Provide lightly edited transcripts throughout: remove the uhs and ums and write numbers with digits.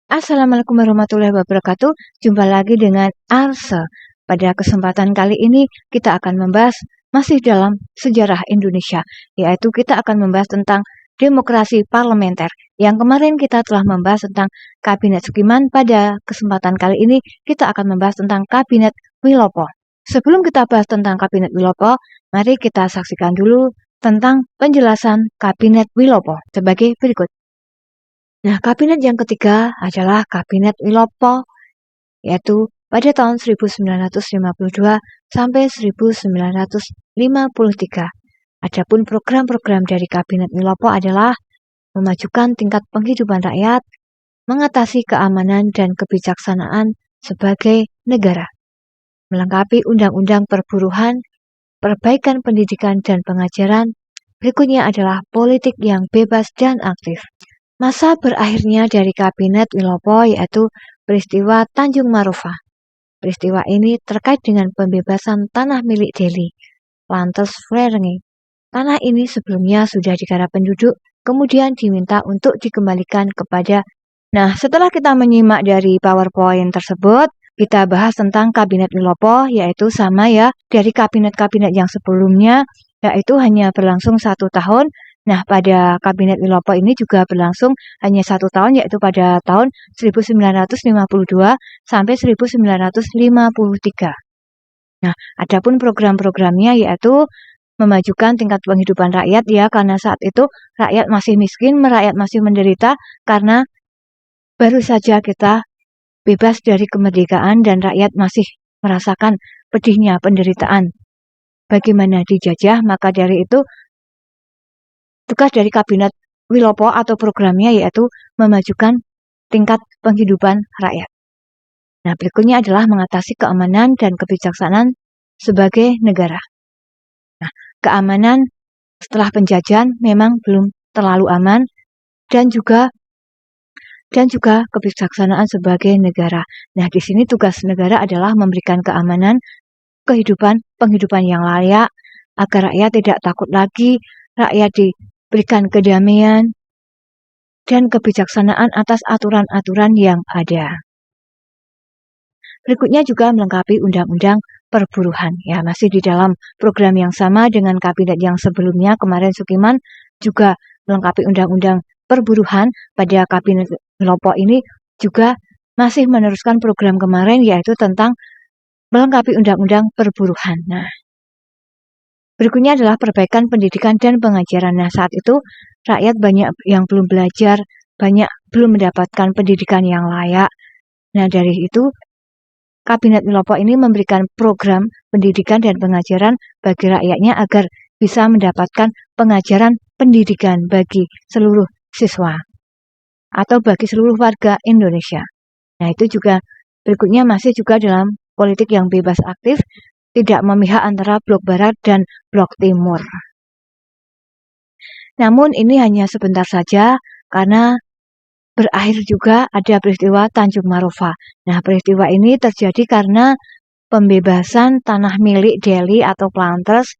Assalamualaikum warahmatullahi wabarakatuh. Jumpa lagi dengan Arsa. Pada kesempatan kali ini kita akan membahas masih dalam sejarah Indonesia, yaitu kita akan membahas tentang demokrasi parlementer. Yang kemarin kita telah membahas tentang Kabinet Sukiman, pada kesempatan kali ini kita akan membahas tentang Kabinet Wilopo. Sebelum kita bahas tentang Kabinet Wilopo, mari kita saksikan dulu tentang penjelasan Kabinet Wilopo sebagai berikut. Nah, kabinet yang ketiga adalah Kabinet Wilopo, yaitu pada tahun 1952 sampai 1953. Adapun program-program dari Kabinet Wilopo adalah memajukan tingkat penghidupan rakyat, mengatasi keamanan dan kebijaksanaan sebagai negara, melengkapi undang-undang perburuhan, perbaikan pendidikan dan pengajaran. Berikutnya adalah politik yang bebas dan aktif. Masa berakhirnya dari Kabinet Wilopo yaitu peristiwa Tanjung Marufah. Peristiwa ini terkait dengan pembebasan tanah milik Delhi, Plantes Vereniging. Tanah ini sebelumnya sudah digarap penduduk, kemudian diminta untuk dikembalikan kepada. Nah, setelah kita menyimak dari PowerPoint tersebut, kita bahas tentang Kabinet Wilopo, yaitu sama ya dari kabinet-kabinet yang sebelumnya, yaitu hanya berlangsung 1 tahun. Nah, pada Kabinet Wilopo ini juga berlangsung hanya 1 tahun, yaitu pada tahun 1952 sampai 1953. Nah, adapun program-programnya yaitu memajukan tingkat penghidupan rakyat ya, karena saat itu rakyat masih miskin, rakyat masih menderita karena baru saja kita bebas dari kemerdekaan dan rakyat masih merasakan pedihnya penderitaan bagaimana dijajah. Maka dari itu tugas dari Kabinet Wilopo atau programnya yaitu memajukan tingkat penghidupan rakyat. Nah, berikutnya adalah mengatasi keamanan dan kebijaksanaan sebagai negara. Nah, keamanan setelah penjajahan memang belum terlalu aman, dan juga kebijaksanaan sebagai negara. Nah, di sini tugas negara adalah memberikan keamanan, penghidupan yang layak, agar rakyat tidak takut lagi, rakyat diberikan kedamaian dan kebijaksanaan atas aturan-aturan yang ada. Berikutnya juga melengkapi undang-undang perburuhan. Ya, masih di dalam program yang sama dengan kabinet yang sebelumnya, kemarin Sukiman juga melengkapi undang-undang perburuhan. Pada Kabinet Wilopo ini juga masih meneruskan program kemarin, yaitu tentang melengkapi undang-undang perburuhan. Nah, berikutnya adalah perbaikan pendidikan dan pengajaran. Nah, saat itu rakyat banyak yang belum belajar, banyak belum mendapatkan pendidikan yang layak. Nah, dari itu Kabinet Wilopo ini memberikan program pendidikan dan pengajaran bagi rakyatnya agar bisa mendapatkan pengajaran pendidikan bagi seluruh siswa atau bagi seluruh warga Indonesia. Nah, itu juga berikutnya masih juga dalam politik yang bebas aktif, tidak memihak antara blok barat dan blok timur. Namun ini hanya sebentar saja karena berakhir juga ada peristiwa Tanjung Marufah. Nah, peristiwa ini terjadi karena pembebasan tanah milik Delhi atau Plantes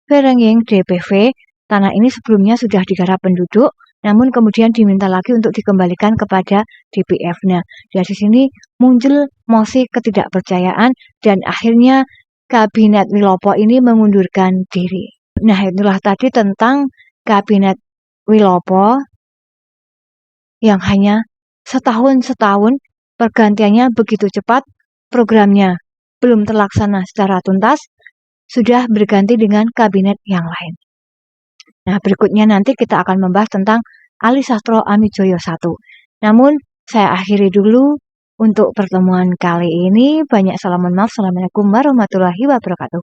Vereniging DPV. Tanah ini sebelumnya sudah digarap penduduk, namun kemudian diminta lagi untuk dikembalikan kepada DPF. Nah, dari sini muncul mosi ketidakpercayaan dan akhirnya Kabinet Wilopo ini mengundurkan diri. Nah, itulah tadi tentang Kabinet Wilopo yang hanya setahun, pergantiannya begitu cepat, programnya belum terlaksana secara tuntas, sudah berganti dengan kabinet yang lain. Nah, berikutnya nanti kita akan membahas tentang Ali Sastro Amijoyo I. Namun, saya akhiri dulu untuk pertemuan kali ini. Banyak salam maaf. Assalamualaikum warahmatullahi wabarakatuh.